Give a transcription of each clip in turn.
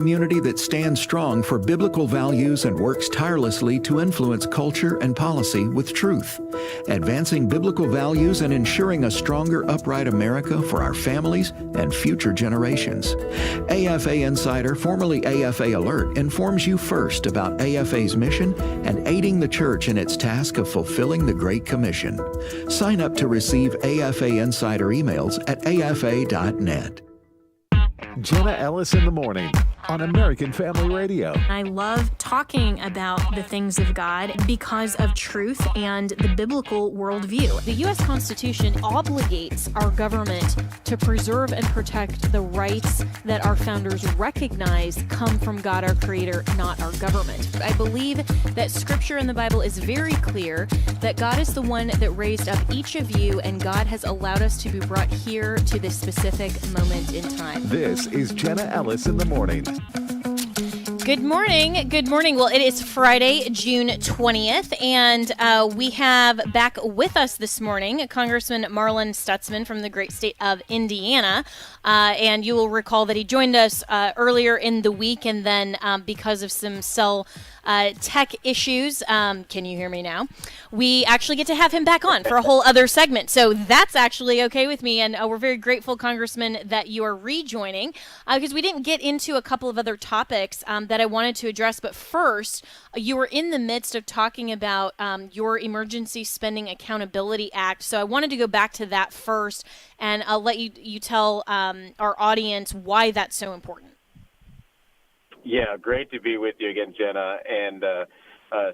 Community that stands strong for biblical values and works tirelessly to influence culture and policy with truth, advancing biblical values and ensuring a stronger, upright America for our families and future generations. AFA Insider, formerly AFA Alert, informs you first about AFA's mission and aiding the church in its task of fulfilling the Great Commission. Sign up to receive AFA Insider emails at afa.net. Jenna Ellis in the morning on American Family Radio. I love talking about the things of God because of truth and the biblical worldview. The U.S. Constitution obligates our government to preserve and protect the rights that our founders recognized come from God, our Creator, not our government. I believe that Scripture in the Bible is very clear that God is the one that raised up each of you, and God has allowed us to be brought here to this specific moment in time. This is Jenna Ellis in the morning. Good morning. Good morning. Well, it is Friday, June 20th, and we have back with us this morning Congressman Marlin Stutzman from the great state of Indiana. And you will recall that he joined us earlier in the week, and then because of some cell tech issues, can you hear me now? We actually get to have him back on for a whole other segment. So that's actually okay with me, and we're very grateful, Congressman, that you are rejoining, because we didn't get into a couple of other topics that I wanted to address. But first, you were in the midst of talking about your Emergency Spending Accountability Act. So I wanted to go back to that first, and I'll let you tell our audience why that's so important. Yeah, great to be with you again, Jenna, and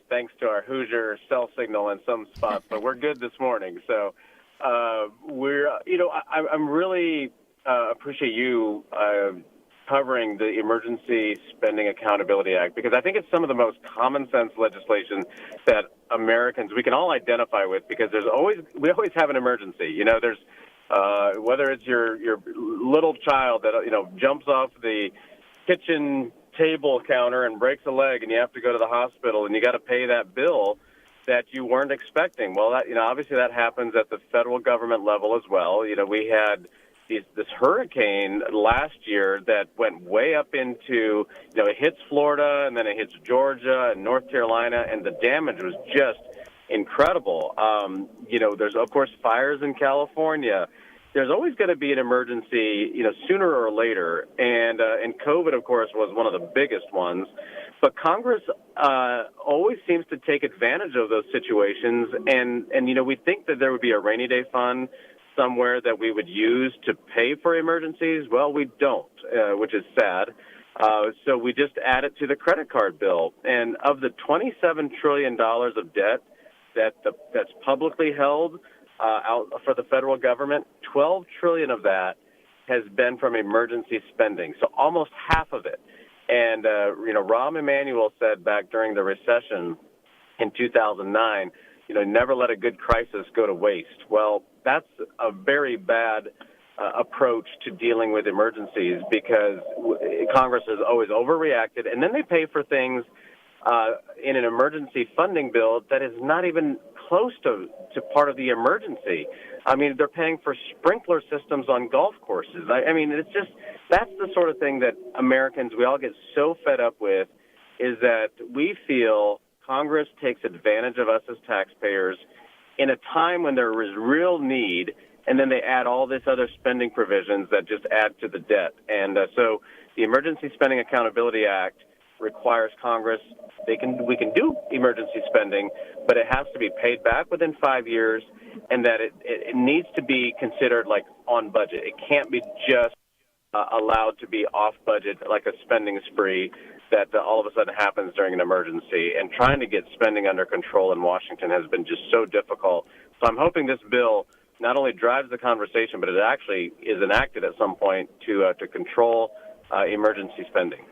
thanks to our Hoosier cell signal in some spots, but we're good this morning. So I'm really appreciate you covering the Emergency Spending Accountability Act, because I think it's some of the most common sense legislation that Americans, we can all identify with, because we always have an emergency. You know, there's whether it's your little child that jumps off the kitchen table counter and breaks a leg, and you have to go to the hospital, and you got to pay that bill that you weren't expecting. Well, obviously that happens at the federal government level as well. We had this hurricane last year that went way up into, it hits Florida, and then it hits Georgia and North Carolina, and the damage was just incredible. There's, of course, fires in California. There's always going to be an emergency, sooner or later. And COVID, of course, was one of the biggest ones. But Congress always seems to take advantage of those situations. And we think that there would be a rainy day fund somewhere that we would use to pay for emergencies. Well, we don't, which is sad. So we just add it to the credit card bill. And of the $27 trillion of debt that's publicly held, out for the federal government, 12 trillion of that has been from emergency spending, so almost half of it. And Rahm Emanuel said back during the recession in 2009, never let a good crisis go to waste. Well, that's a very bad approach to dealing with emergencies, because Congress has always overreacted, and then they pay for things in an emergency funding bill that is not even close to part of the emergency. I mean, they're paying for sprinkler systems on golf courses. I mean, it's just, that's the sort of thing that Americans, we all get so fed up with, is that we feel Congress takes advantage of us as taxpayers in a time when there is real need, and then they add all this other spending provisions that just add to the debt. And so the Emergency Spending Accountability Act requires Congress, we can do emergency spending, but it has to be paid back within 5 years, and that it needs to be considered like on budget. It can't be just allowed to be off budget, like a spending spree that all of a sudden happens during an emergency. And trying to get spending under control in Washington has been just so difficult. So I'm hoping this bill not only drives the conversation, but it actually is enacted at some point to control emergency spending.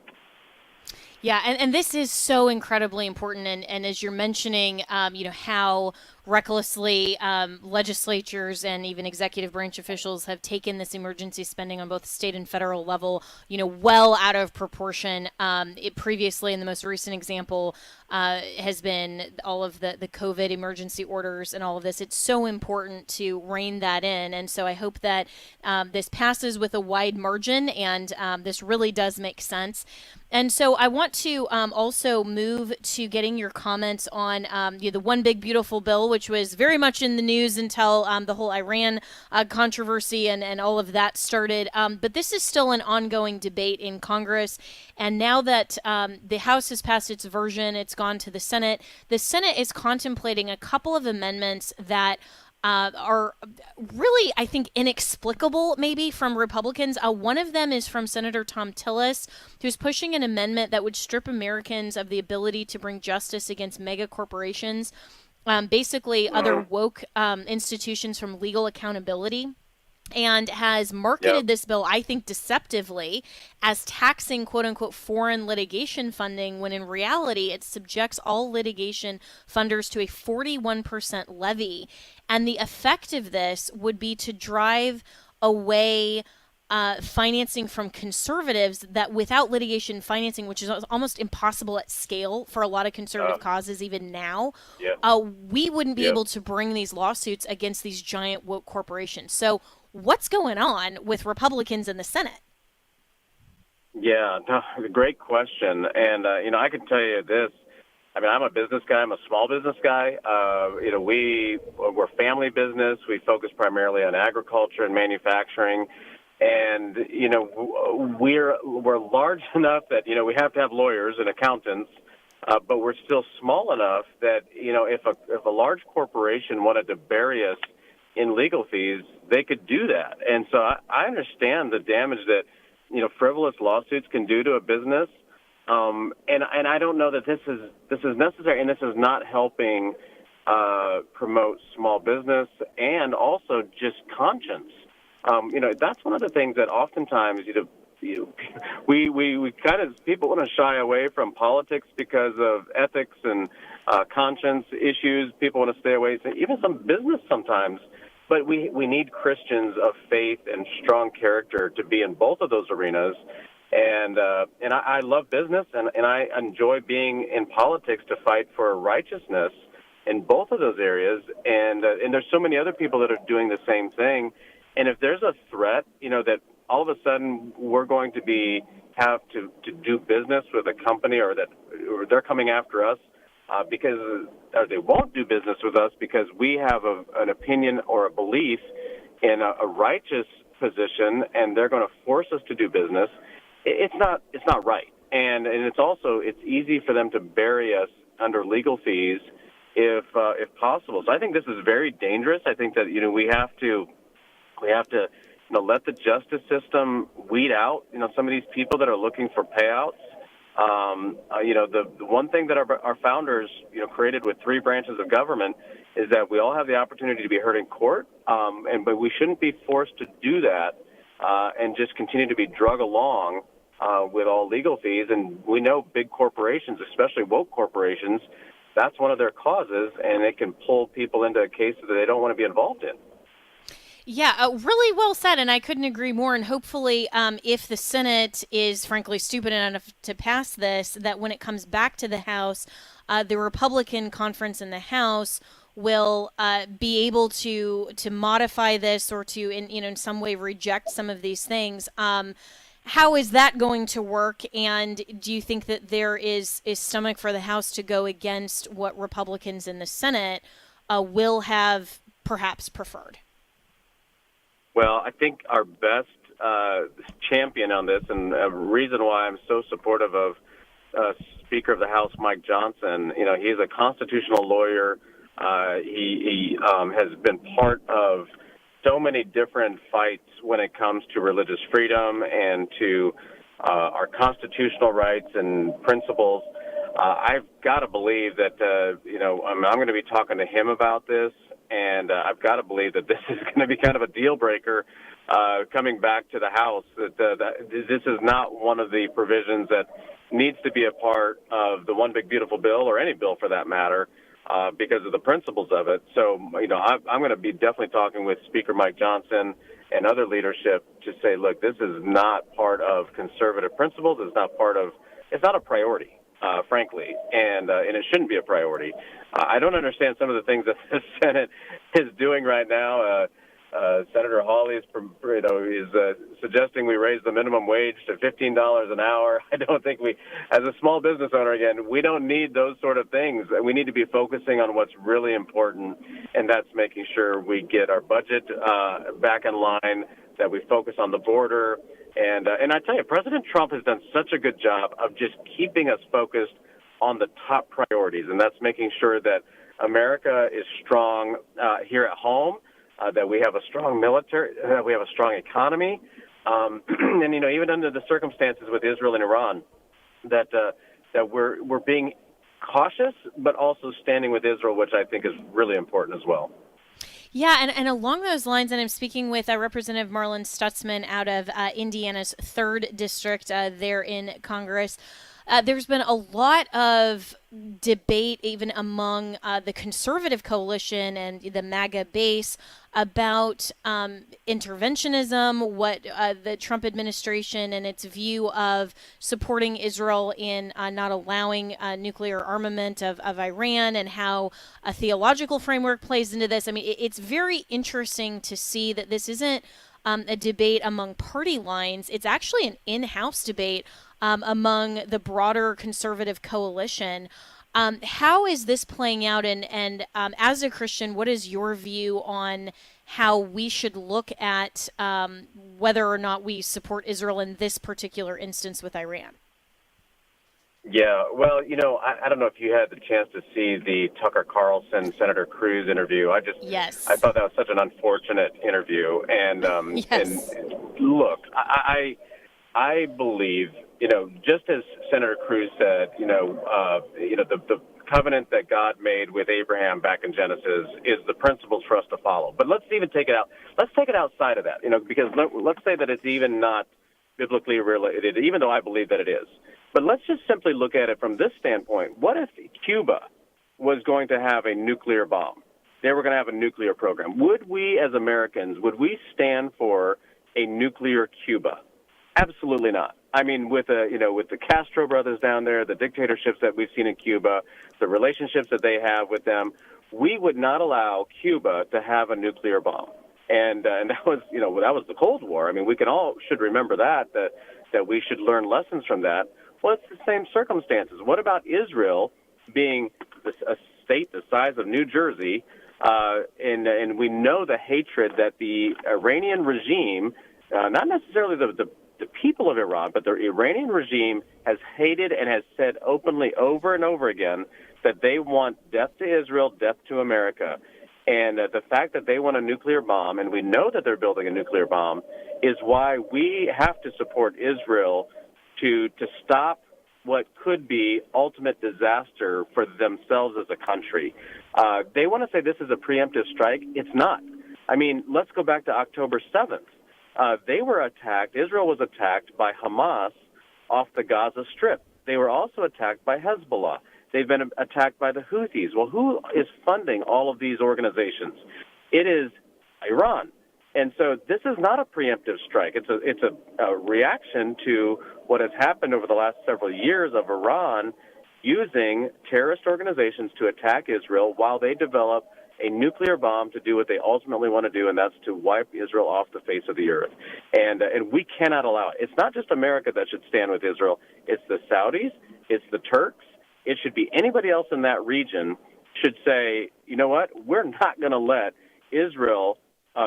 Yeah, and this is so incredibly important. And as you're mentioning, how recklessly legislatures and even executive branch officials have taken this emergency spending on both state and federal level, well out of proportion. It previously, in the most recent example, has been all of the COVID emergency orders and all of this. It's so important to rein that in. And so I hope that this passes with a wide margin, and this really does make sense. And so I want to also move to getting your comments on the One Big Beautiful Bill, which was very much in the news until the whole Iran controversy and all of that started. But this is still an ongoing debate in Congress. And now that the House has passed its version, it's gone to the Senate. The Senate is contemplating a couple of amendments that are really, I think, inexplicable maybe from Republicans. One of them is from Senator Tom Tillis, who's pushing an amendment that would strip Americans of the ability to bring justice against mega corporations, basically other woke institutions from legal accountability, and has marketed this bill, I think, deceptively as taxing quote unquote foreign litigation funding, when in reality it subjects all litigation funders to a 41% levy. And the effect of this would be to drive away financing from conservatives, that without litigation financing, which is almost impossible at scale for a lot of conservative causes even now, we wouldn't be able to bring these lawsuits against these giant woke corporations. So what's going on with Republicans in the Senate? Yeah, no, great question. And, I can tell you this. I mean, I'm a business guy. I'm a small business guy. We're family business. We focus primarily on agriculture and manufacturing. And, we're large enough that, we have to have lawyers and accountants, but we're still small enough that, if a large corporation wanted to bury us in legal fees, they could do that. And so I understand the damage that, frivolous lawsuits can do to a business. And I don't know that this is necessary, and this is not helping promote small business and also just conscience. That's one of the things that oftentimes, we kind of, people want to shy away from politics because of ethics and conscience issues. People want to stay away, even some business sometimes. But we need Christians of faith and strong character to be in both of those arenas. And I love business, and I enjoy being in politics to fight for righteousness in both of those areas. And there's so many other people that are doing the same thing. And if there's a threat, that all of a sudden we're going to have to do business with a company, or they're coming after us or they won't do business with us because we have an opinion or a belief in a righteous position, and they're going to force us to do business. It's not right. And it's easy for them to bury us under legal fees if possible. So I think this is very dangerous. I think that we have to let the justice system weed out some of these people that are looking for payouts. The one thing that our founders created with three branches of government is that we all have the opportunity to be heard in court, but we shouldn't be forced to do that and just continue to be drug along with all legal fees. And we know big corporations, especially woke corporations, that's one of their causes, and it can pull people into cases that they don't want to be involved in. Yeah, really well said, and I couldn't agree more. And hopefully, if the Senate is frankly stupid enough to pass this, that when it comes back to the House, the Republican conference in the House will be able to modify this or to in some way reject some of these things. How is that going to work? And do you think that there is stomach for the House to go against what Republicans in the Senate will have perhaps preferred? Well, I think our best champion on this, and a reason why I'm so supportive of Speaker of the House Mike Johnson, he's a constitutional lawyer. He has been part of so many different fights when it comes to religious freedom and to our constitutional rights and principles. I've got to believe that, I'm going to be talking to him about this. And I've got to believe that this is going to be kind of a deal breaker coming back to the House, that this is not one of the provisions that needs to be a part of the One Big Beautiful Bill, or any bill for that matter. because of the principles of it. So, I'm going to be definitely talking with Speaker Mike Johnson and other leadership to say, look, this is not part of conservative principles. It's not a priority, frankly, and it shouldn't be a priority. I don't understand some of the things that the Senate is doing right now. Senator Hawley is suggesting we raise the minimum wage to $15 an hour. I don't think as a small business owner, again, we don't need those sort of things. We need to be focusing on what's really important, and that's making sure we get our budget back in line, that we focus on the border. And I tell you, President Trump has done such a good job of just keeping us focused on the top priorities, and that's making sure that America is strong here at home, that we have a strong military, that we have a strong economy, and even under the circumstances with Israel and Iran, that we're being cautious, but also standing with Israel, which I think is really important as well. Yeah, and along those lines, and I'm speaking with Representative Marlin Stutzman out of Indiana's 3rd District there in Congress. There's been a lot of debate, even among the conservative coalition and the MAGA base, about interventionism, what the Trump administration and its view of supporting Israel in not allowing nuclear armament of Iran, and how a theological framework plays into this. I mean, it's very interesting to see that this isn't a debate among party lines. It's actually an in-house debate among the broader conservative coalition. How is this playing out? And as a Christian, what is your view on how we should look at whether or not we support Israel in this particular instance with Iran? Yeah, well, I don't know if you had the chance to see the Tucker Carlson, Senator Cruz interview. Yes. I thought that was such an unfortunate interview. And, yes. And look, I believe, just as Senator Cruz said, the covenant that God made with Abraham back in Genesis is the principles for us to follow. But let's even take it out. Let's take it outside of that, because let's say that it's even not biblically related, even though I believe that it is. But let's just simply look at it from this standpoint. What if Cuba was going to have a nuclear bomb? They were going to have a nuclear program. Would we, as Americans, stand for a nuclear Cuba? Absolutely not. I mean, with the Castro brothers down there, the dictatorships that we've seen in Cuba, the relationships that they have with them, we would not allow Cuba to have a nuclear bomb. And that was the Cold War. I mean, we should remember that we should learn lessons from that. Well, it's the same circumstances. What about Israel being a state the size of New Jersey, and we know the hatred that the Iranian regime, not necessarily the people of Iran, but the Iranian regime has hated and has said openly over and over again that they want death to Israel, death to America. And the fact that they want a nuclear bomb, and we know that they're building a nuclear bomb, is why we have to support Israel to stop what could be ultimate disaster for themselves as a country. They want to say this is a preemptive strike. It's not. I mean, let's go back to October 7th. They were attacked. Israel was attacked by Hamas off the Gaza Strip. They were also attacked by Hezbollah. They've been attacked by the Houthis. Well, who is funding all of these organizations? It is Iran. And so this is not a preemptive strike. It's a reaction to what has happened over the last several years of Iran using terrorist organizations to attack Israel while they develop a nuclear bomb to do what they ultimately want to do, and that's to wipe Israel off the face of the earth. And we cannot allow it. It's not just America that should stand with Israel. It's the Saudis. It's the Turks. It should be anybody else in that region should say, you know what, we're not going to let Israel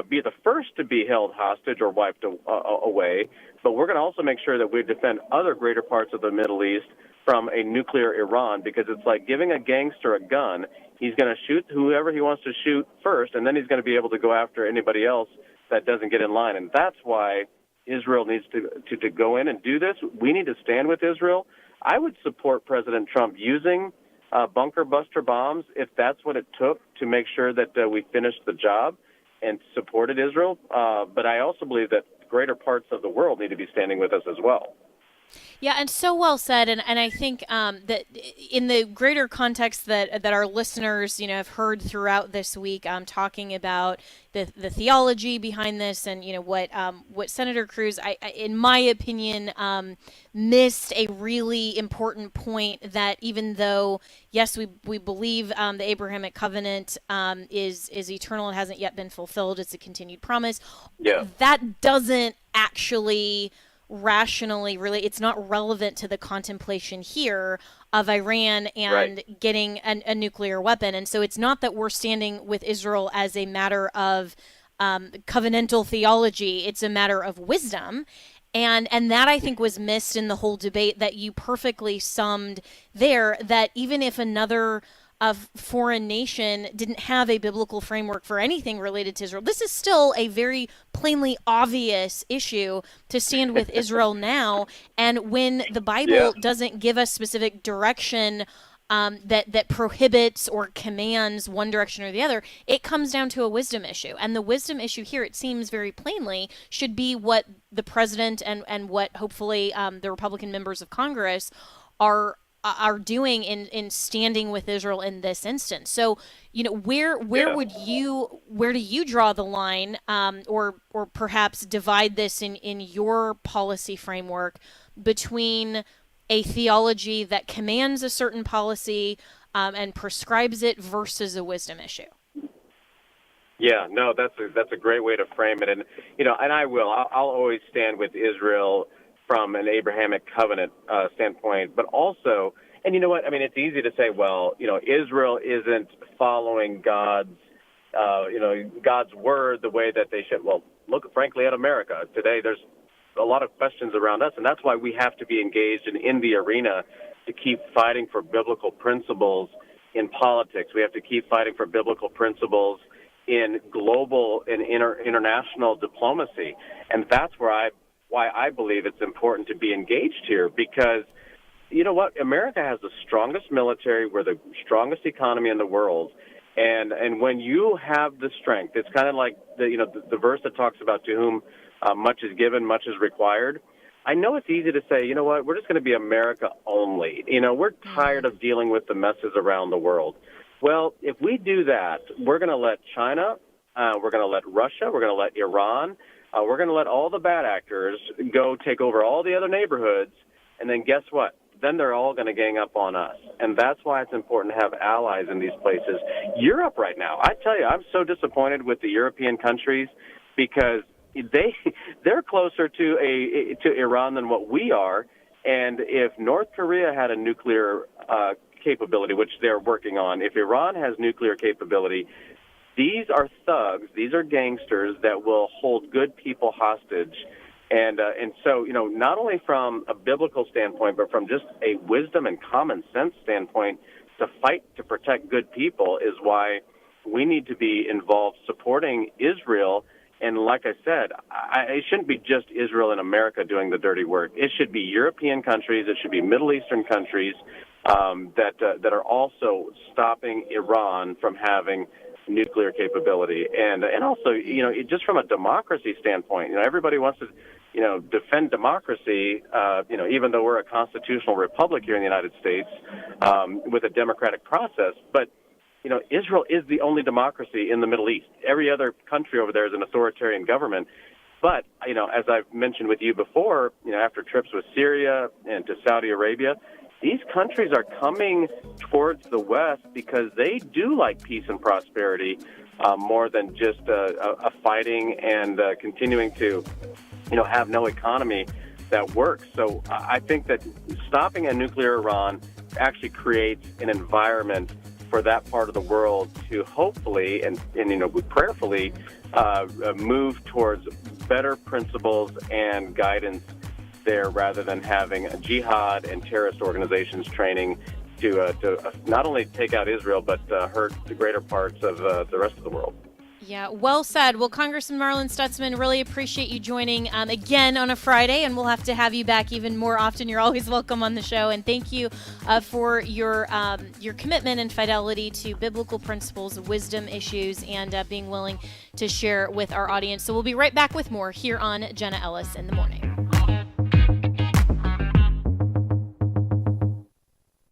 be the first to be held hostage or wiped away, but we're going to also make sure that we defend other greater parts of the Middle East from a nuclear Iran, because it's like giving a gangster a gun. He's going to shoot whoever he wants to shoot first, and then he's going to be able to go after anybody else that doesn't get in line. And that's why Israel needs to go in and do this. We need to stand with Israel. I would support President Trump using bunker buster bombs if that's what it took to make sure that we finished the job and supported Israel. But I also believe that greater parts of the world need to be standing with us as well. Yeah, and so well said. And I think that in the greater context that our listeners, have heard throughout this week, talking about the theology behind this, and what Senator Cruz, in my opinion, missed a really important point, that even though yes, we believe the Abrahamic covenant is eternal, it hasn't yet been fulfilled, it's a continued promise. Yeah. That doesn't actually rationally, really, it's not relevant to the contemplation here of Iran and getting a nuclear weapon. And so it's not that we're standing with Israel as a matter of covenantal theology, it's a matter of wisdom. And that, I think, was missed in the whole debate, that you perfectly summed there, that even if another foreign nation didn't have a biblical framework for anything related to Israel, this is still a very plainly obvious issue to stand with Israel now. And when the Bible doesn't give us specific direction that prohibits or commands one direction or the other, it comes down to a wisdom issue. And the wisdom issue here, it seems very plainly, should be what the president and what hopefully the Republican members of Congress are doing in standing with Israel in this instance. So, where do you draw the line, or perhaps divide this in your policy framework between a theology that commands a certain policy and prescribes it versus a wisdom issue? Yeah, no, that's a great way to frame it, and I'll always stand with Israel from an Abrahamic covenant standpoint, but also, and you know what, I mean, it's easy to say, well, Israel isn't following God's word the way that they should. Well, look, frankly, at America today, there's a lot of questions around us, and that's why we have to be engaged in the arena to keep fighting for biblical principles in politics. We have to keep fighting for biblical principles in global and international diplomacy, and that's why I believe it's important to be engaged here, because you know what? America has the strongest military. We're the strongest economy in the world. And when you have the strength, it's kind of like the verse that talks about to whom much is given, much is required. I know it's easy to say, you know what, we're just going to be America only. We're tired of dealing with the messes around the world. Well, if we do that, we're going to let China, we're going to let Russia, we're going to let Iran, we're going to let all the bad actors go take over all the other neighborhoods, and then guess what? Then they're all going to gang up on us. And that's why it's important to have allies in these places. Europe right now, I tell you, I'm so disappointed with the European countries, because they're closer to Iran than what we are. And if North Korea had a nuclear capability, which they're working on, if Iran has nuclear capability, these are thugs, these are gangsters that will hold good people hostage. And so, not only from a biblical standpoint, but from just a wisdom and common sense standpoint, to fight to protect good people is why we need to be involved supporting Israel. And like I said, it shouldn't be just Israel and America doing the dirty work. It should be European countries. It should be Middle Eastern countries that are also stopping Iran from having nuclear capability. And also, just from a democracy standpoint, everybody wants to, defend democracy, even though we're a constitutional republic here in the United States with a democratic process. But, Israel is the only democracy in the Middle East. Every other country over there is an authoritarian government. But, as I've mentioned with you before, after trips with Syria and to Saudi Arabia, these countries are coming towards the West because they do like peace and prosperity more than just a fighting and continuing to, have no economy that works. So I think that stopping a nuclear Iran actually creates an environment for that part of the world to hopefully and prayerfully move towards better principles and guidance there, rather than having a jihad and terrorist organizations training to not only take out Israel, but hurt the greater parts of the rest of the world. Yeah, well said. Well, Congressman Marlin Stutzman, really appreciate you joining again on a Friday, and we'll have to have you back even more often. You're always welcome on the show, and thank you for your commitment and fidelity to biblical principles, wisdom issues, and being willing to share with our audience. So we'll be right back with more here on Jenna Ellis in the Morning.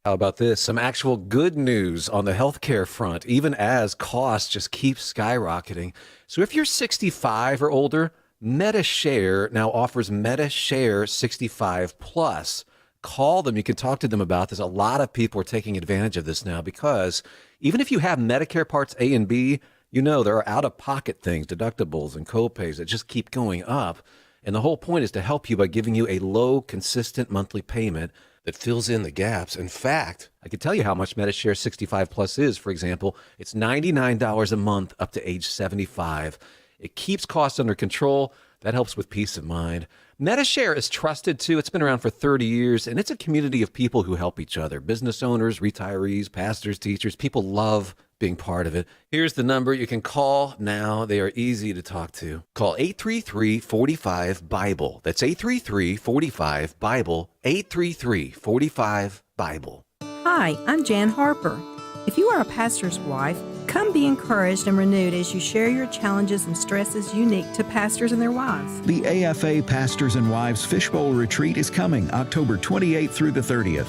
How about this? Some actual good news on the healthcare front, even as costs just keep skyrocketing. So if you're 65 or older, MediShare now offers MediShare 65 Plus. Call them. You can talk to them about this. A lot of people are taking advantage of this now because even if you have Medicare Parts A and B, you know there are out-of-pocket things, deductibles and copays that just keep going up. And the whole point is to help you by giving you a low, consistent monthly payment that fills in the gaps. In fact, I can tell you how much MediShare 65 Plus is. For example, it's $99 a month up to age 75. It keeps costs under control. That helps with peace of mind. MediShare is trusted, too. It's been around for 30 years, and it's a community of people who help each other. Business owners, retirees, pastors, teachers. People love being part of it. Here's the number you can call now. They are easy to talk to. Call 833-45-BIBLE. That's 833-45-BIBLE. 833-45-BIBLE. Hi, I'm Jan Harper. If you are a pastor's wife, come be encouraged and renewed as you share your challenges and stresses unique to pastors and their wives. The AFA Pastors and Wives Fishbowl Retreat is coming October 28th through the 30th.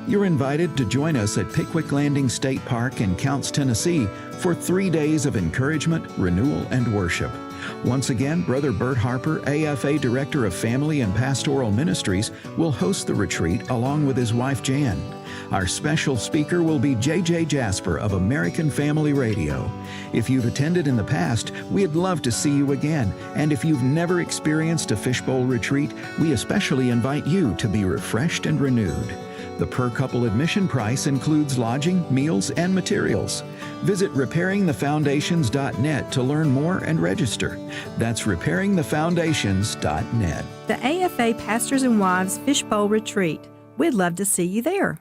You're invited to join us at Pickwick Landing State Park in Counce, Tennessee for 3 days of encouragement, renewal, and worship. Once again, Brother Bert Harper, AFA Director of Family and Pastoral Ministries, will host the retreat along with his wife Jan. Our special speaker will be J.J. Jasper of American Family Radio. If you've attended in the past, we'd love to see you again. And if you've never experienced a fishbowl retreat, we especially invite you to be refreshed and renewed. The per-couple admission price includes lodging, meals, and materials. Visit repairingthefoundations.net to learn more and register. That's repairingthefoundations.net. The AFA Pastors and Wives Fishbowl Retreat. We'd love to see you there.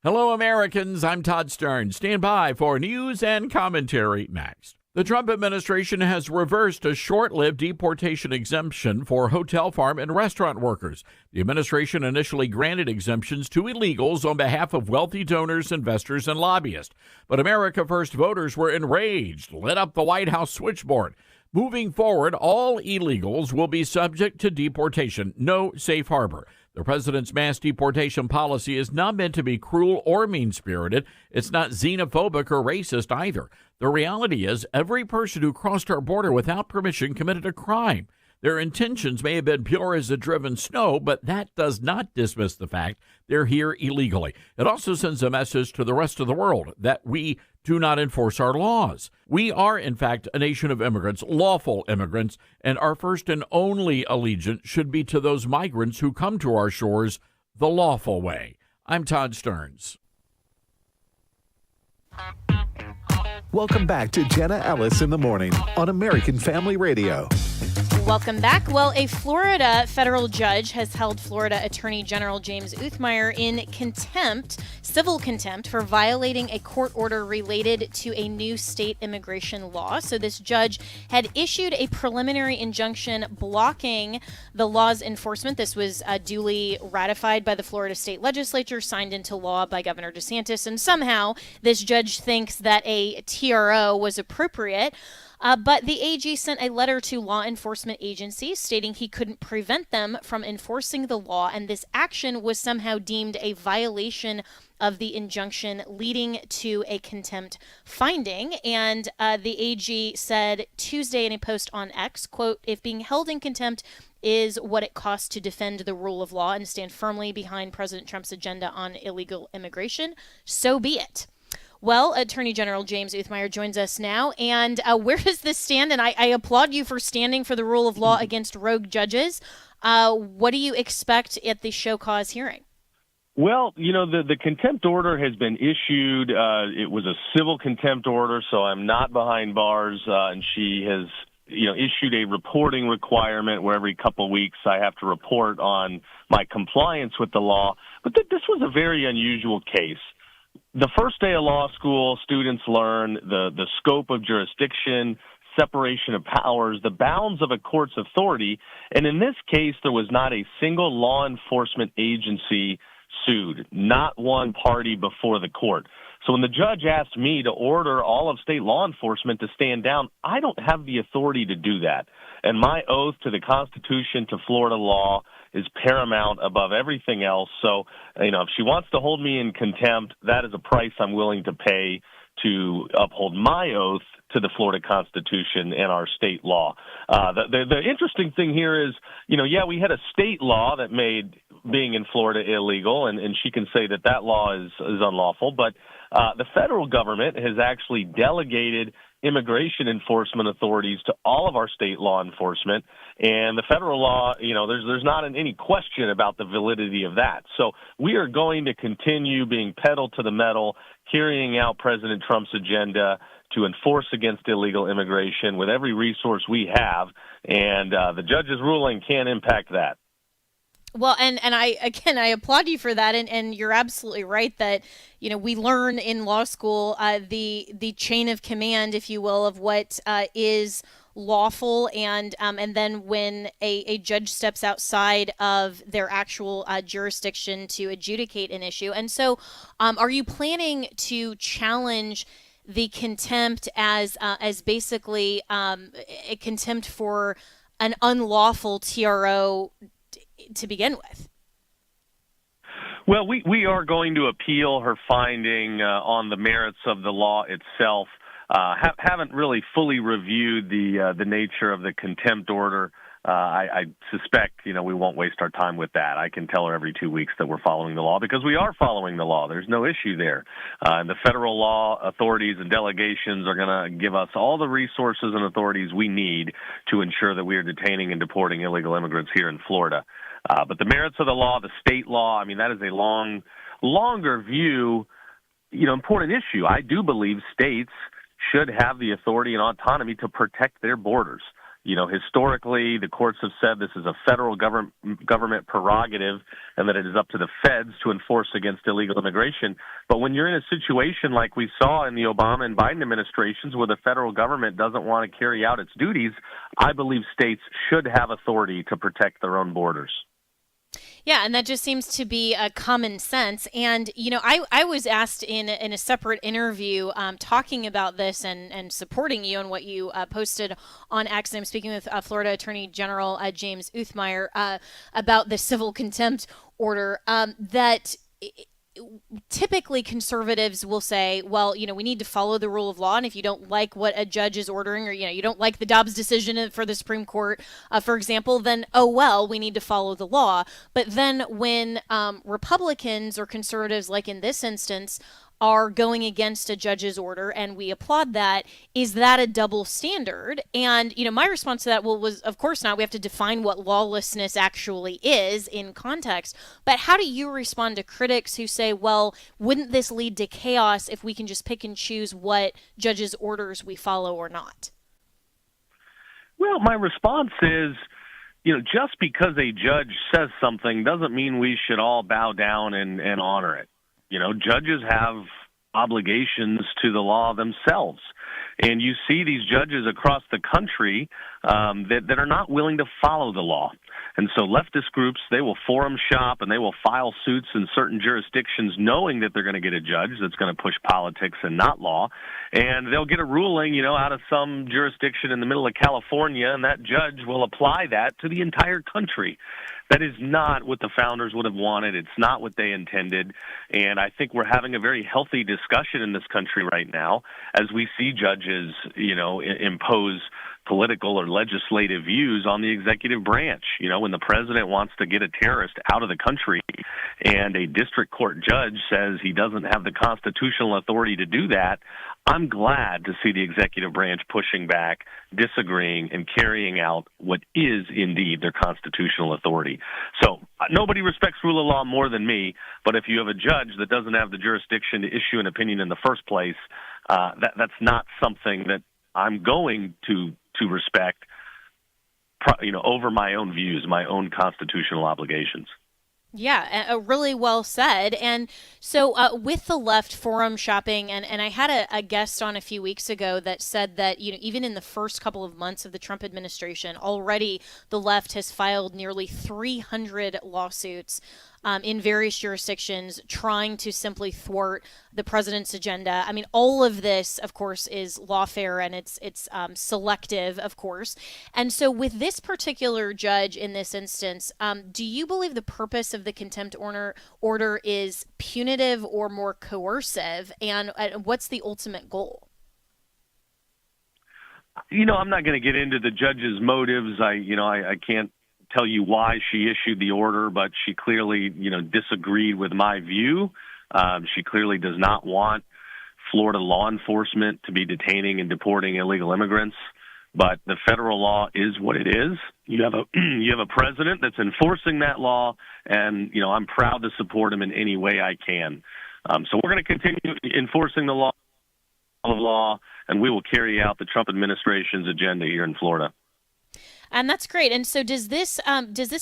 Hello, Americans. I'm Todd Stern. Stand by for news and commentary next. The Trump administration has reversed a short-lived deportation exemption for hotel, farm, and restaurant workers. The administration initially granted exemptions to illegals on behalf of wealthy donors, investors, and lobbyists. But America First voters were enraged, lit up the White House switchboard. Moving forward, all illegals will be subject to deportation. No safe harbor. The president's mass deportation policy is not meant to be cruel or mean-spirited. It's not xenophobic or racist either. The reality is every person who crossed our border without permission committed a crime. Their intentions may have been pure as the driven snow, but that does not dismiss the fact they're here illegally. It also sends a message to the rest of the world that we do not enforce our laws. We are, in fact, a nation of immigrants, lawful immigrants, and our first and only allegiance should be to those migrants who come to our shores the lawful way. I'm Todd Stearns. Welcome back to Jenna Ellis in the Morning on American Family Radio. Welcome back. Well, a Florida federal judge has held Florida Attorney General James Uthmeier in contempt, civil contempt, for violating a court order related to a new state immigration law. So this judge had issued a preliminary injunction blocking the law's enforcement. This was duly ratified by the Florida state legislature, signed into law by Governor DeSantis, and somehow this judge thinks that a TRO was appropriate. But the AG sent a letter to law enforcement agencies stating he couldn't prevent them from enforcing the law, and this action was somehow deemed a violation of the injunction, leading to a contempt finding. And the AG said Tuesday in a post on X, quote, "If being held in contempt is what it costs to defend the rule of law and stand firmly behind President Trump's agenda on illegal immigration, so be it." Well, Attorney General James Uthmeier joins us now. And where does this stand? And I applaud you for standing for the rule of law against rogue judges. What do you expect at the show cause hearing? Well, you know, the contempt order has been issued. It was a civil contempt order, so I'm not behind bars. And she has, issued a reporting requirement where every couple of weeks I have to report on my compliance with the law. But this was a very unusual case. The first day of law school, students learn the scope of jurisdiction, separation of powers, the bounds of a court's authority. And in this case, there was not a single law enforcement agency sued, not one party before the court. So when the judge asked me to order all of state law enforcement to stand down, I don't have the authority to do that. And my oath to the Constitution, to Florida law, is paramount above everything else. So, if she wants to hold me in contempt, that is a price I'm willing to pay to uphold my oath to the Florida Constitution and our state law. The interesting thing here is, we had a state law that made being in Florida illegal, and she can say that law is unlawful, but the federal government has actually delegated immigration enforcement authorities to all of our state law enforcement, and the federal law, there's not any question about the validity of that. So we are going to continue being pedal to the metal, carrying out President Trump's agenda to enforce against illegal immigration with every resource we have, and the judge's ruling can't impact that. Well, and I applaud you for that, and you're absolutely right that we learn in law school the chain of command, if you will, of what is lawful, and then when a judge steps outside of their actual jurisdiction to adjudicate an issue. And so, are you planning to challenge the contempt as basically a contempt for an unlawful TRO to begin with? Well, we are going to appeal her finding on the merits of the law itself. Haven't really fully reviewed the nature of the contempt order. I suspect, we won't waste our time with that. I can tell her every 2 weeks that we're following the law because we are following the law. There's no issue there. And the federal law authorities and delegations are going to give us all the resources and authorities we need to ensure that we are detaining and deporting illegal immigrants here in Florida. But the merits of the law, the state law, that is a longer view, important issue. I do believe states should have the authority and autonomy to protect their borders. Historically, the courts have said this is a federal government prerogative and that it is up to the feds to enforce against illegal immigration. But when you're in a situation like we saw in the Obama and Biden administrations where the federal government doesn't want to carry out its duties, I believe states should have authority to protect their own borders. Yeah, and that just seems to be a common sense. And, I was asked in a separate interview talking about this and supporting you and what you posted on X. And I'm speaking with Florida Attorney General James Uthmeyer about the civil contempt order that typically conservatives will say, well, we need to follow the rule of law. And if you don't like what a judge is ordering, or, you don't like the Dobbs decision for the Supreme Court, for example, then, we need to follow the law. But then when Republicans or conservatives, like in this instance, are going against a judge's order, and we applaud that, is that a double standard? And, my response to that was, of course not. We have to define what lawlessness actually is in context. But how do you respond to critics who say, well, wouldn't this lead to chaos if we can just pick and choose what judge's orders we follow or not? Well, my response is, just because a judge says something doesn't mean we should all bow down and honor it. Judges have obligations to the law themselves. And you see these judges across the country that are not willing to follow the law. And so leftist groups, they will forum shop and they will file suits in certain jurisdictions knowing that they're going to get a judge that's going to push politics and not law. And they'll get a ruling, out of some jurisdiction in the middle of California, and that judge will apply that to the entire country. That is not what the founders would have wanted. It's not what they intended. And I think we're having a very healthy discussion in this country right now as we see judges, impose political or legislative views on the executive branch. When the president wants to get a terrorist out of the country and a district court judge says he doesn't have the constitutional authority to do that, I'm glad to see the executive branch pushing back, disagreeing, and carrying out what is indeed their constitutional authority. So nobody respects rule of law more than me, but if you have a judge that doesn't have the jurisdiction to issue an opinion in the first place, that's not something that I'm going to respect, over my own views, my own constitutional obligations. Yeah, really well said. And so with the left forum shopping, and I had a guest on a few weeks ago that said that, even in the first couple of months of the Trump administration, already the left has filed nearly 300 lawsuits in various jurisdictions trying to simply thwart the president's agenda. I mean, all of this, of course, is lawfare, and it's selective, of course. And so with this particular judge in this instance, do you believe the purpose of the contempt order is punitive or more coercive? And what's the ultimate goal? I'm not going to get into the judge's motives. I can't tell you why she issued the order, but she clearly, disagreed with my view. She clearly does not want Florida law enforcement to be detaining and deporting illegal immigrants. But the federal law is what it is. You have a president that's enforcing that law, and I'm proud to support him in any way I can. So we're going to continue enforcing the law, and we will carry out the Trump administration's agenda here in Florida. And that's great. And so does this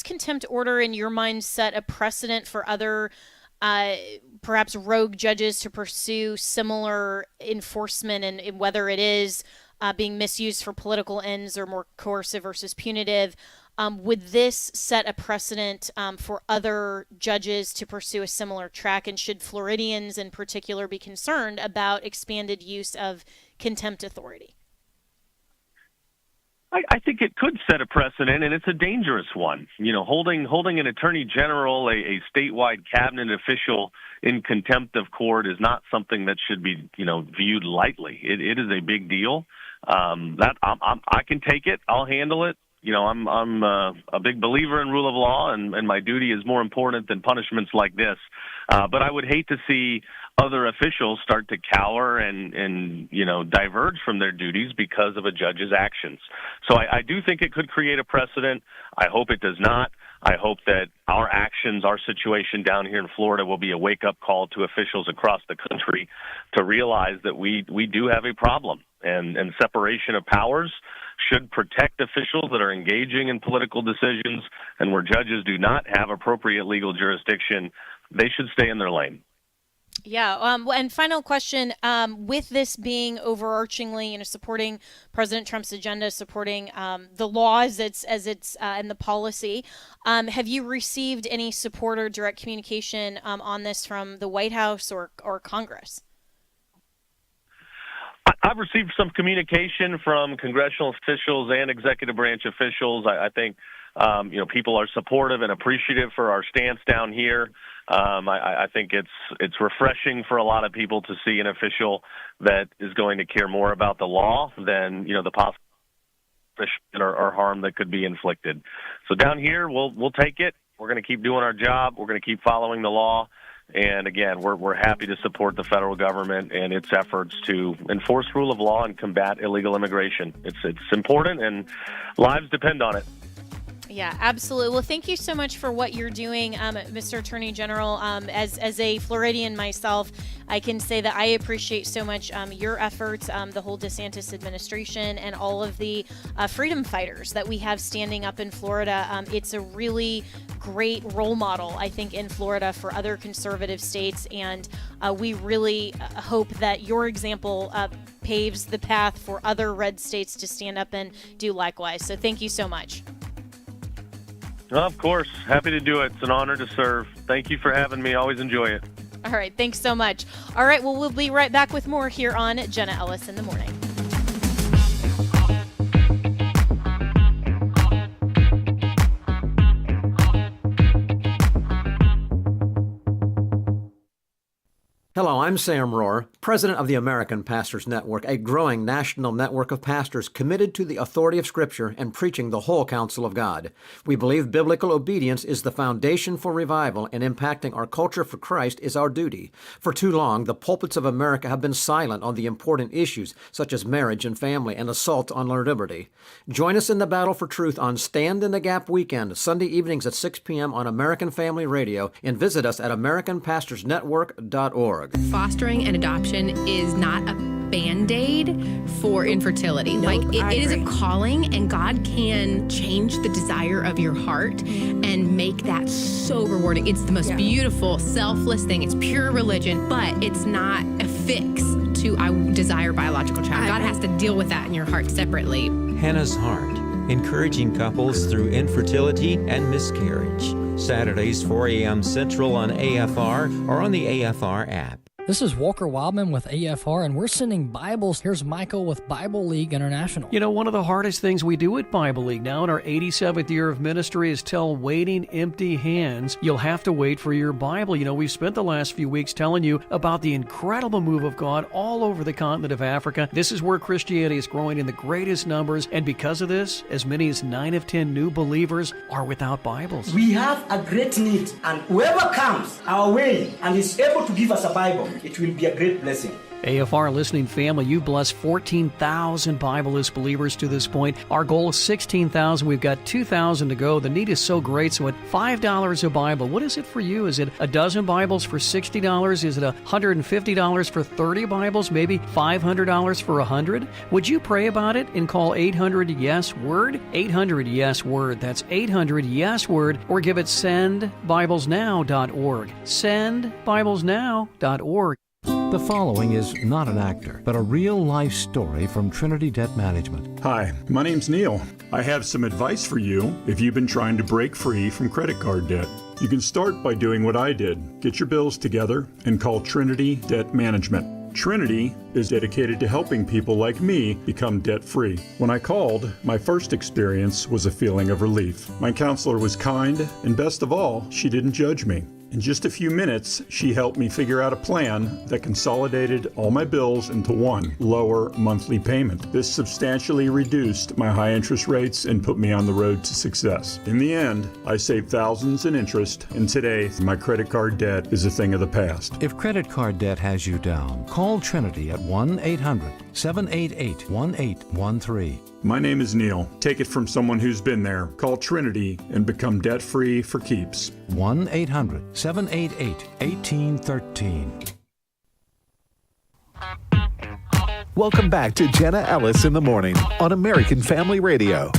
contempt order in your mind set a precedent for other perhaps rogue judges to pursue similar enforcement, and whether it is being misused for political ends or more coercive versus punitive? Would this set a precedent for other judges to pursue a similar track? And should Floridians in particular be concerned about expanded use of contempt authority? I think it could set a precedent, and it's a dangerous one. Holding an attorney general, a statewide cabinet official, in contempt of court is not something that should be, viewed lightly. It is a big deal. I can take it. I'll handle it. I'm a big believer in rule of law, and my duty is more important than punishments like this. But I would hate to see other officials start to cower and diverge from their duties because of a judge's actions. So I do think it could create a precedent. I hope it does not. I hope that our actions, our situation down here in Florida, will be a wake-up call to officials across the country to realize that we do have a problem, and separation of powers should protect officials that are engaging in political decisions, and where judges do not have appropriate legal jurisdiction, they should stay in their lane. Yeah. And final question, with this being overarchingly, supporting President Trump's agenda, supporting the law as it's and the policy, have you received any support or direct communication on this from the White House or Congress? I've received some communication from congressional officials and executive branch officials. I think people are supportive and appreciative for our stance down here. I think it's refreshing for a lot of people to see an official that is going to care more about the law than the possible or harm that could be inflicted. So down here, we'll take it. We're going to keep doing our job. We're going to keep following the law. And again, we're happy to support the federal government and its efforts to enforce rule of law and combat illegal immigration. It's important, and lives depend on it. Yeah, absolutely. Well, thank you so much for what you're doing, Mr. Attorney General. As a Floridian myself, I can say that I appreciate so much your efforts, the whole DeSantis administration, and all of the freedom fighters that we have standing up in Florida. It's a really great role model, I think, in Florida for other conservative states, and we really hope that your example paves the path for other red states to stand up and do likewise. So thank you so much. Of course. Happy to do it. It's an honor to serve. Thank you for having me. Always enjoy it. All right. Thanks so much. All right. Well, we'll be right back with more here on Jenna Ellis in the Morning. Hello, I'm Sam Rohr, president of the American Pastors Network, a growing national network of pastors committed to the authority of Scripture and preaching the whole counsel of God. We believe biblical obedience is the foundation for revival, and impacting our culture for Christ is our duty. For too long, the pulpits of America have been silent on the important issues such as marriage and family and assault on our liberty. Join us in the battle for truth on Stand in the Gap weekend, Sunday evenings at 6 p.m. on American Family Radio, and visit us at AmericanPastorsNetwork.org. Fostering and adoption is not a Band-Aid for infertility. Nope, it is a calling, and God can change the desire of your heart and make that so rewarding. It's the most beautiful, selfless thing. It's pure religion, but it's not a fix to I desire biological child. God has to deal with that in your heart separately. Hannah's Heart, encouraging couples through infertility and miscarriage. Saturdays, 4 a.m. Central on AFR or on the AFR app. This is Walker Wildman with AFR, and we're sending Bibles. Here's Michael with Bible League International. You know, one of the hardest things we do at Bible League now in our 87th year of ministry is tell waiting empty hands, you'll have to wait for your Bible. You know, we've spent the last few weeks telling you about the incredible move of God all over the continent of Africa. This is where Christianity is growing in the greatest numbers, and because of this, as many as 9 of 10 new believers are without Bibles. We have a great need, and whoever comes our way and is able to give us a Bible, it will be a great blessing. AFR listening family, you blessed 14,000 Bible-less believers to this point. Our goal is 16,000. We've got 2,000 to go. The need is so great. So at $5 a Bible, what is it for you? Is it a dozen Bibles for $60? Is it $150 for 30 Bibles? Maybe $500 for 100? Would you pray about it and call 800-YES-WORD? 800-YES-WORD. That's 800-YES-WORD. Or give it sendbiblesnow.org. Sendbiblesnow.org. The following is not an actor, but a real-life story from Trinity Debt Management. Hi, my name's Neil. I have some advice for you if you've been trying to break free from credit card debt. You can start by doing what I did. Get your bills together and call Trinity Debt Management. Trinity is dedicated to helping people like me become debt-free. When I called, my first experience was a feeling of relief. My counselor was kind, and best of all, she didn't judge me. In just a few minutes, she helped me figure out a plan that consolidated all my bills into one lower monthly payment. This substantially reduced my high interest rates and put me on the road to success. In the end, I saved thousands in interest, and today, my credit card debt is a thing of the past. If credit card debt has you down, call Trinity at 1-800-788-1813. My name is Neil. Take it from someone who's been there. Call Trinity and become debt-free for keeps. 1-800-788-1813. Welcome back to Jenna Ellis in the Morning on American Family Radio.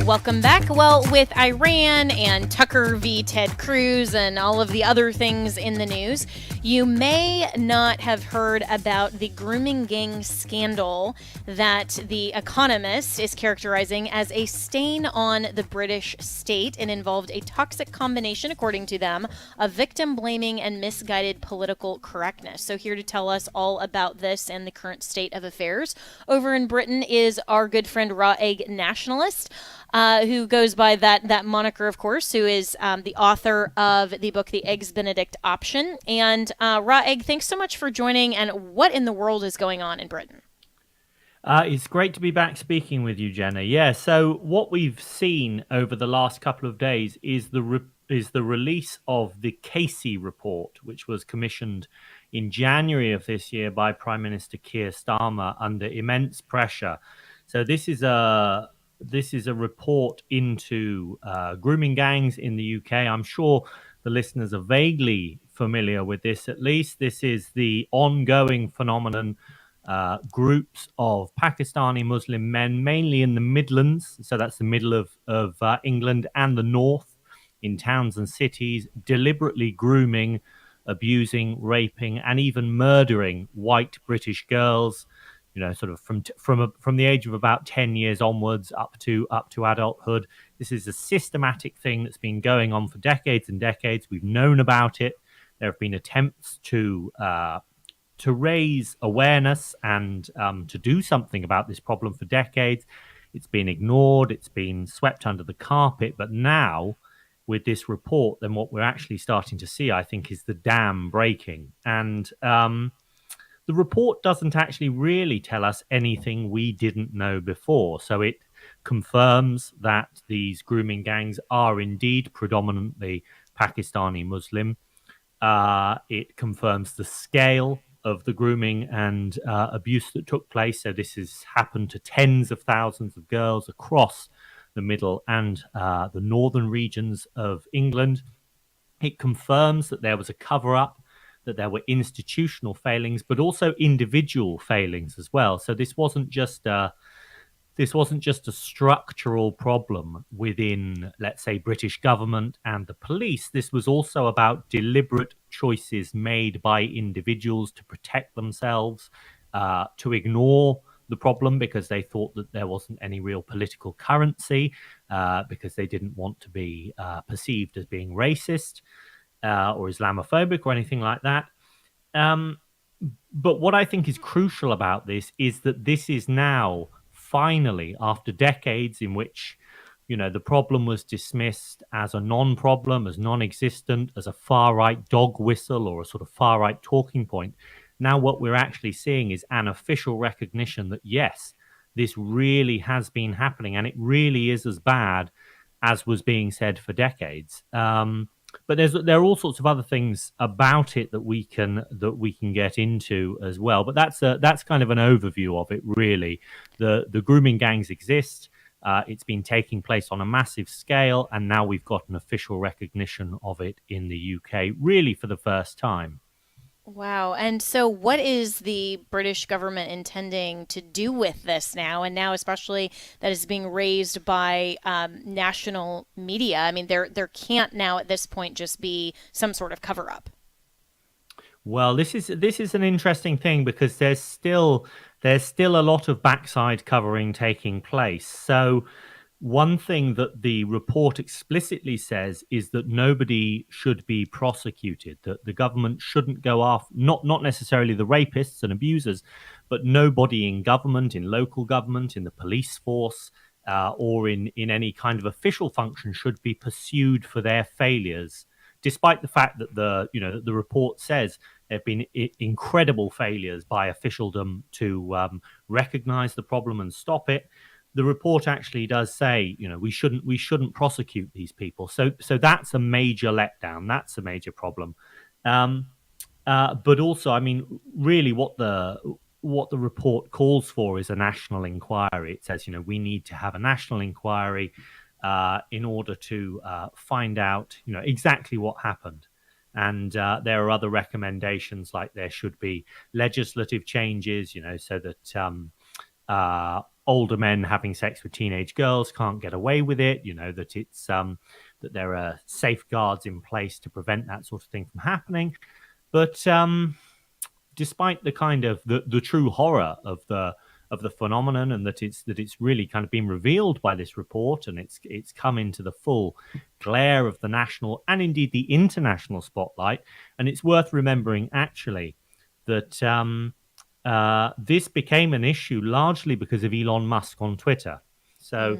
Welcome back. Well, with Iran and Tucker v. Ted Cruz and all of the other things in the news, you may not have heard about the grooming gang scandal that The Economist is characterizing as a stain on the British state and involved a toxic combination, according to them, of victim blaming and misguided political correctness. So here to tell us all about this and the current state of affairs over in Britain is our good friend Raw Egg Nationalist, who goes by that moniker, of course, who is the author of the book, The Eggs Benedict Option. And Raw Egg, thanks so much for joining. And what in the world is going on in Britain? It's great to be back speaking with you, Jenna. Yeah, so what we've seen over the last couple of days is the release of the Casey report, which was commissioned in January of this year by Prime Minister Keir Starmer under immense pressure. So this is a report into grooming gangs in the UK. I'm sure the listeners are vaguely familiar with this, at least. This is the ongoing phenomenon. Groups of Pakistani Muslim men, mainly in the Midlands, so that's the middle of England and the north, in towns and cities, deliberately grooming, abusing, raping, and even murdering white British girls, you know, sort of from the age of about 10 years onwards up to adulthood. This is a systematic thing that's been going on for decades and decades. We've known about it. There have been attempts to raise awareness and to do something about this problem for decades. It's been ignored. It's been swept under the carpet. But now, with this report, then what we're actually starting to see, I think, is the dam breaking. And the report doesn't actually really tell us anything we didn't know before. So it confirms that these grooming gangs are indeed predominantly Pakistani Muslim. It confirms the scale of the grooming and abuse that took place. So this has happened to tens of thousands of girls across the middle and the northern regions of England. It confirms that there was a cover-up, that there were institutional failings, but also individual failings as well. So this wasn't just a structural problem within, let's say, British government and the police. This was also about deliberate choices made by individuals to protect themselves, to ignore the problem because they thought that there wasn't any real political currency, because they didn't want to be perceived as being racist or Islamophobic or anything like that. But what I think is crucial about this is that this is now finally, after decades in which, the problem was dismissed as a non-problem, as non-existent, as a far-right dog whistle or a sort of far-right talking point. Now what we're actually seeing is an official recognition that, yes, this really has been happening and it really is as bad as was being said for decades. But there are all sorts of other things about it that we can get into as well. But that's kind of an overview of it, really. The grooming gangs exist. It's been taking place on a massive scale, and now we've got an official recognition of it in the UK, really for the first time. Wow. And so what is the British government intending to do with this now? And now especially that is being raised by national media. I mean, there can't now at this point just be some sort of cover up. Well, this is an interesting thing because there's still a lot of backside covering taking place. So one thing that the report explicitly says is that nobody should be prosecuted, that the government shouldn't go after, not necessarily the rapists and abusers, but nobody in government, in local government, in the police force, or in any kind of official function should be pursued for their failures, despite the fact that the report says there have been incredible failures by officialdom to recognize the problem and stop it. The report actually does say, we shouldn't prosecute these people. So that's a major letdown. That's a major problem. But also, I mean, really, what the report calls for is a national inquiry. It says, we need to have a national inquiry in order to find out, exactly what happened. And there are other recommendations, like there should be legislative changes, so that older men having sex with teenage girls can't get away with it, that it's that there are safeguards in place to prevent that sort of thing from happening. But despite the kind of the true horror of the phenomenon, and that it's really kind of been revealed by this report, and it's come into the full glare of the national and indeed the international spotlight. And it's worth remembering actually that this became an issue largely because of Elon Musk on Twitter. So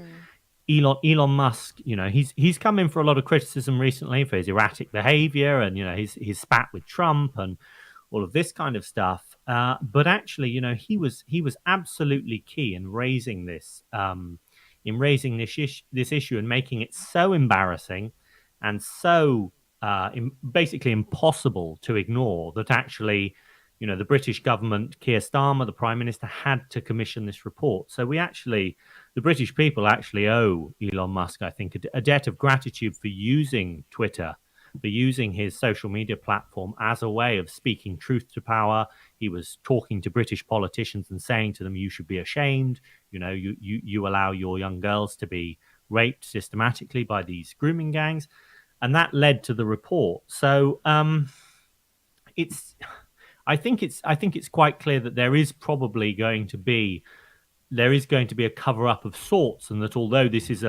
Elon Musk, he's come in for a lot of criticism recently for his erratic behavior and, his spat with Trump and all of this kind of stuff. But actually, he was absolutely key in raising this issue and making it so embarrassing and so basically impossible to ignore that actually, the British government, Keir Starmer, the Prime Minister, had to commission this report. So the British people actually owe Elon Musk, I think, a debt of gratitude for using Twitter, for using his social media platform as a way of speaking truth to power. He was talking to British politicians and saying to them, you should be ashamed. You allow your young girls to be raped systematically by these grooming gangs. And that led to the report. So I think it's quite clear that there is going to be a cover-up of sorts, and that although this is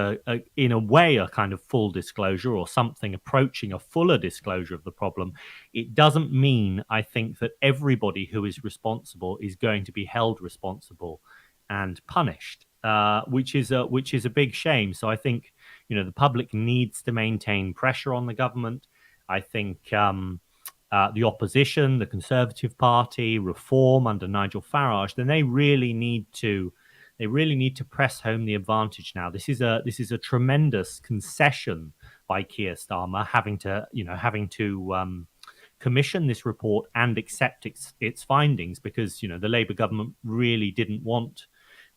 in a way a kind of full disclosure or something approaching a fuller disclosure of the problem, it doesn't mean, I think, that everybody who is responsible is going to be held responsible and punished, which is a big shame. So I think the public needs to maintain pressure on the government. I think the opposition, the Conservative Party, Reform under Nigel Farage, then they really need to press home the advantage now. This is a tremendous concession by Keir Starmer having to commission this report and accept its findings, because the Labour government really didn't want,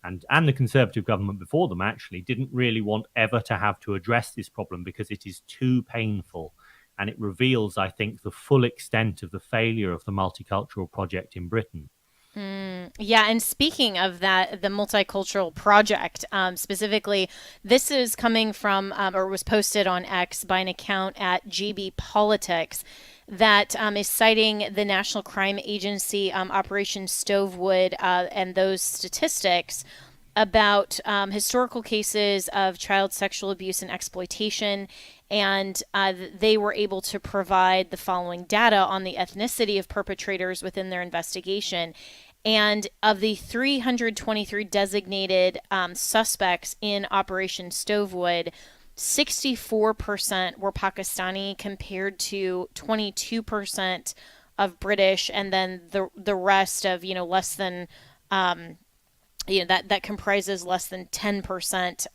and the Conservative government before them actually didn't really want ever to have to address this problem because it is too painful. And it reveals, I think, the full extent of the failure of the multicultural project in Britain. Yeah, and speaking of that, the multicultural project, specifically, this is coming from, or was posted on X by an account at GB Politics that is citing the National Crime Agency Operation Stovewood and those statistics about historical cases of child sexual abuse and exploitation. And they were able to provide the following data on the ethnicity of perpetrators within their investigation. And of the 323 designated suspects in Operation Stovewood, 64% were Pakistani compared to 22% of British, and then the rest of, less than that comprises less than 10%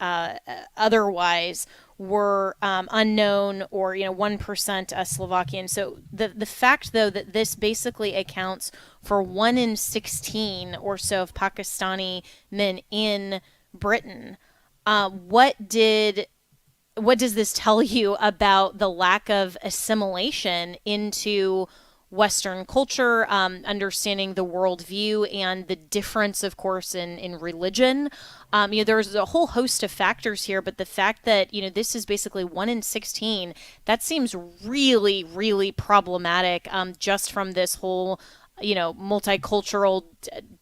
otherwise were unknown, or 1% Slovakian. So the fact, though, that this basically accounts for 1 in 16 or so of Pakistani men in Britain, what does this tell you about the lack of assimilation into Western culture, understanding the worldview and the difference, of course, in religion? There's a whole host of factors here, but the fact that, this is basically 1 in 16, that seems really, really problematic, just from this whole, multicultural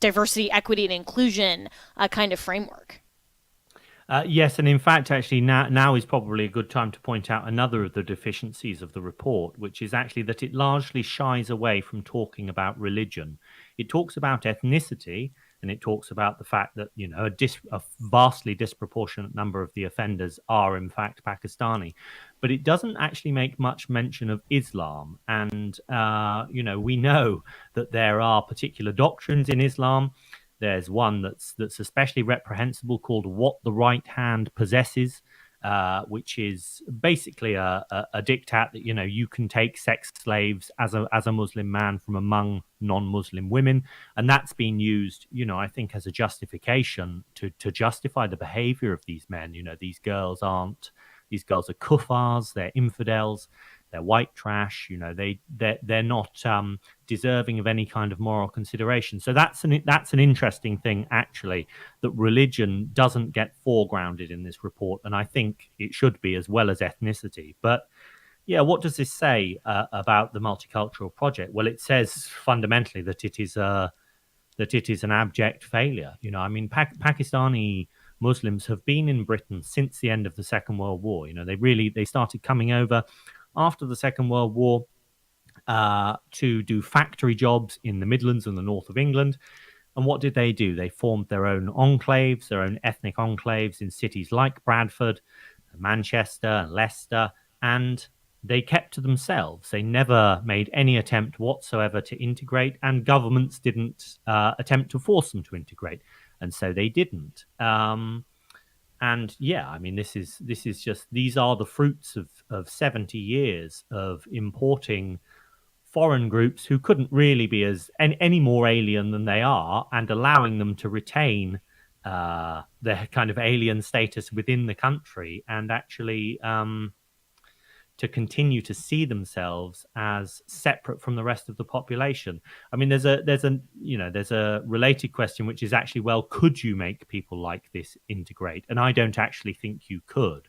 diversity, equity, and inclusion kind of framework. Yes, and in fact, actually, now is probably a good time to point out another of the deficiencies of the report, which is actually that it largely shies away from talking about religion. It talks about ethnicity, and it talks about the fact that, a vastly disproportionate number of the offenders are, in fact, Pakistani. But it doesn't actually make much mention of Islam. And, we know that there are particular doctrines in Islam. There's one that's especially reprehensible called "What the Right Hand Possesses," which is basically a diktat that you can take sex slaves as a Muslim man from among non-Muslim women, and that's been used, I think, as a justification to justify the behavior of these men. These girls are kuffars, they're infidels. They're white trash, they're not deserving of any kind of moral consideration. So that's an interesting thing, actually, that religion doesn't get foregrounded in this report, and I think it should be, as well as ethnicity. But yeah, what does this say about the multicultural project? Well, it says fundamentally that it is an abject failure. Pakistani Muslims have been in Britain since the end of the Second World War. They started coming over after the Second World War to do factory jobs in the Midlands and the north of England. And what did they do? They formed their own enclaves, their own ethnic enclaves in cities like Bradford, Manchester, and Leicester, and they kept to themselves. They never made any attempt whatsoever to integrate, and governments didn't attempt to force them to integrate, and so they didn't. And yeah, this is just, these are the fruits of 70 years of importing foreign groups who couldn't really be any more alien than they are, and allowing them to retain their kind of alien status within the country, and actually to continue to see themselves as separate from the rest of the population. There's a related question, which is actually, well, could you make people like this integrate? And I don't actually think you could.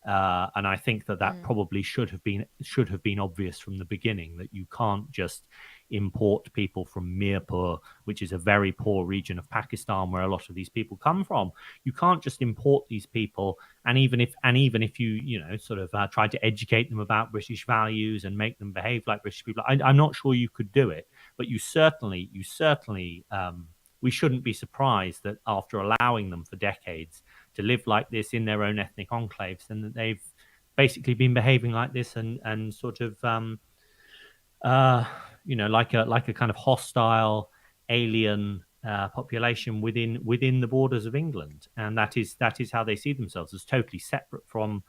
And I think that probably should have been obvious from the beginning, that you can't just import people from Mirpur, which is a very poor region of Pakistan where a lot of these people come from. You can't just import these people, and even if you try to educate them about British values and make them behave like British people, I'm not sure you could do it. But you certainly we shouldn't be surprised that after allowing them for decades to live like this in their own ethnic enclaves, and that they've basically been behaving like this and sort of like a kind of hostile alien population within the borders of England, and that is how they see themselves, as totally separate from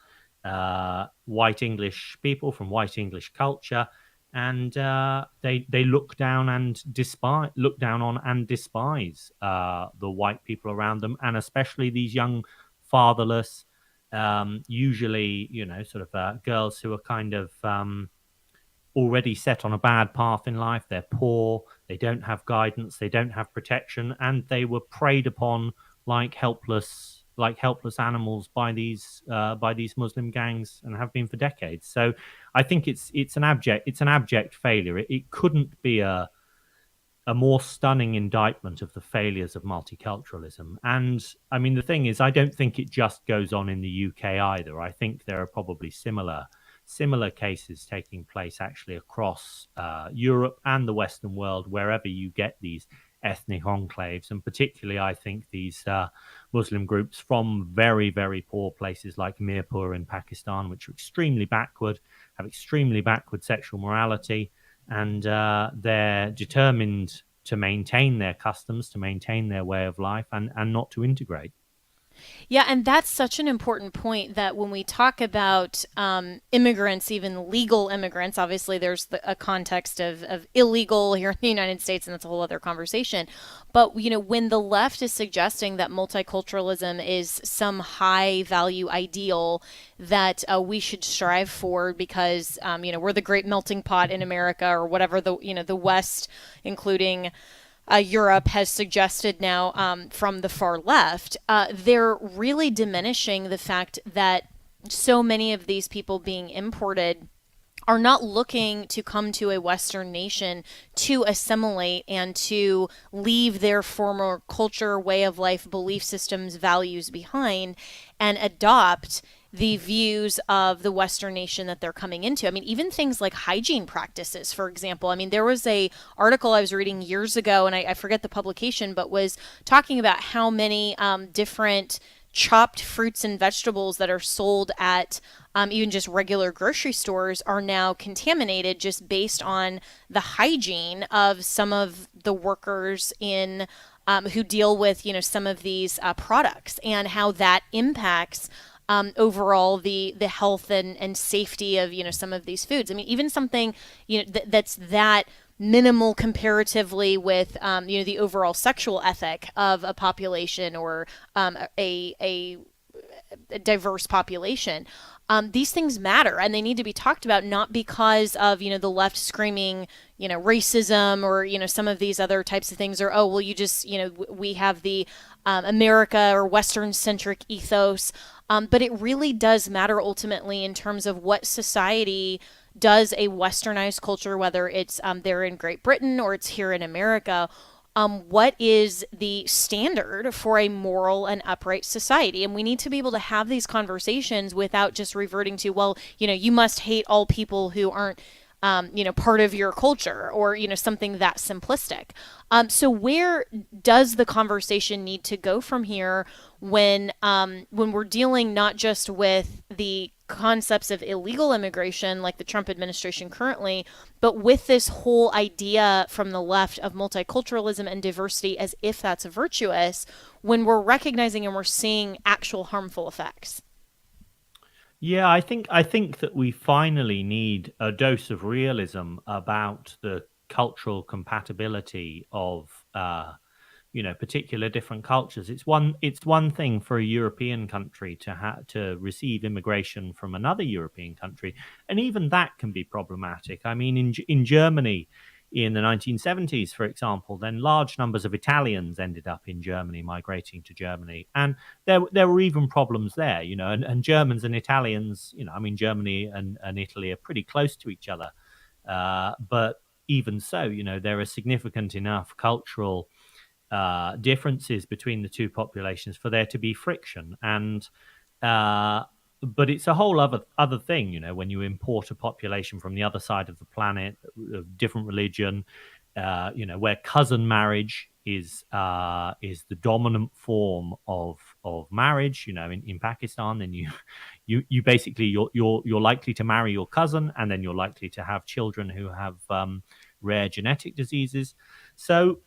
white English people, from white English culture, and they look down on and despise the white people around them, and especially these young fatherless, usually girls who are kind of already set on a bad path in life. They're poor, they don't have guidance, they don't have protection, and they were preyed upon like helpless animals by these Muslim gangs, and have been for decades. So I think it's an abject failure. It couldn't be a more stunning indictment of the failures of multiculturalism. And I mean, the thing is, I don't think it just goes on in the UK either. I think there are probably similar cases taking place actually across Europe and the Western world, wherever you get these ethnic enclaves. And particularly, I think these Muslim groups from very, very poor places like Mirpur in Pakistan, which are extremely backward, have extremely backward sexual morality, and they're determined to maintain their customs, to maintain their way of life, and not to integrate. Yeah, and that's such an important point, that when we talk about immigrants, even legal immigrants, obviously there's a context of illegal here in the United States, and that's a whole other conversation. But, when the left is suggesting that multiculturalism is some high value ideal that we should strive for because, we're the great melting pot in America, or whatever the West, including Europe, has suggested now from the far left, they're really diminishing the fact that so many of these people being imported are not looking to come to a Western nation to assimilate and to leave their former culture, way of life, belief systems, values behind, and adopt the views of the Western nation that they're coming into. I mean, even things like hygiene practices, for example. I mean, there was a article I was reading years ago, and I forget the publication, but was talking about how many different chopped fruits and vegetables that are sold at even just regular grocery stores are now contaminated just based on the hygiene of some of the workers in who deal with, some of these products, and how that impacts overall the health and safety of some of these foods. I mean, even something that's that minimal comparatively with the overall sexual ethic of a population, or a diverse population. These things matter, and they need to be talked about, not because of the left screaming racism, or some of these other types of things, or you just we have the America or Western centric ethos. But it really does matter ultimately in terms of what society does a westernized culture, whether it's there in Great Britain or it's here in America. What is the standard for a moral and upright society? And we need to be able to have these conversations without just reverting to, well, you must hate all people who aren't part of your culture, or something that simplistic. So where does the conversation need to go from here when we're dealing not just with the concepts of illegal immigration like the Trump administration currently, but with this whole idea from the left of multiculturalism and diversity as if that's virtuous, when we're recognizing and we're seeing actual harmful effects? Yeah, I think that we finally need a dose of realism about the cultural compatibility of particular different cultures. It's one thing for a European country to receive immigration from another European country, and even that can be problematic. I mean, in Germany in the 1970s, for example, then large numbers of Italians ended up in Germany, migrating to Germany. And there were even problems there, and Germans and Italians, Germany and Italy are pretty close to each other. But even so, there are significant enough cultural differences between the two populations for there to be friction. And but it's a whole other thing, when you import a population from the other side of the planet, of different religion, where cousin marriage is the dominant form of marriage. In Pakistan, then you basically you're likely to marry your cousin, and then you're likely to have children who have rare genetic diseases. So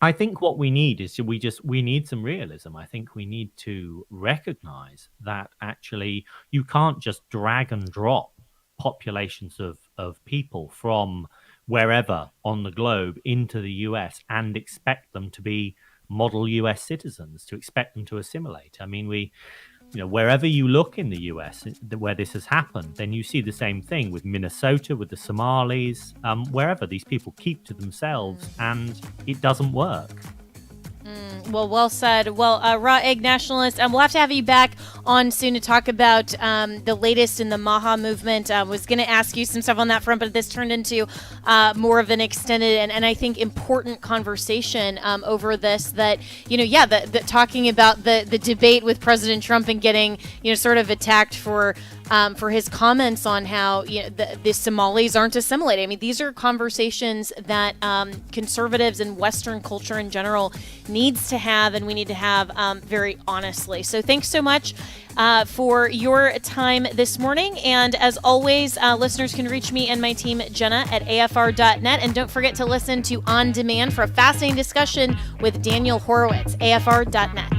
I think what we need is we need some realism. I think we need to recognize that actually you can't just drag and drop populations of people from wherever on the globe into the US and expect them to be model US citizens, to expect them to assimilate. I mean, wherever you look in the US where this has happened, then you see the same thing with Minnesota, with the Somalis, wherever these people keep to themselves and it doesn't work. Well said. Well, Raw Egg Nationalist, we'll have to have you back on soon to talk about the latest in the Maha movement. I was going to ask you some stuff on that front, but this turned into more of an extended and I think important conversation over this that, the talking about the debate with President Trump and getting, sort of attacked for his comments on how the Somalis aren't assimilated. I mean, these are conversations that conservatives and Western culture in general needs to have, and we need to have very honestly. So thanks so much for your time this morning. And as always, listeners can reach me and my team, Jenna, at afr.net. And don't forget to listen to On Demand for a fascinating discussion with Daniel Horowitz, afr.net.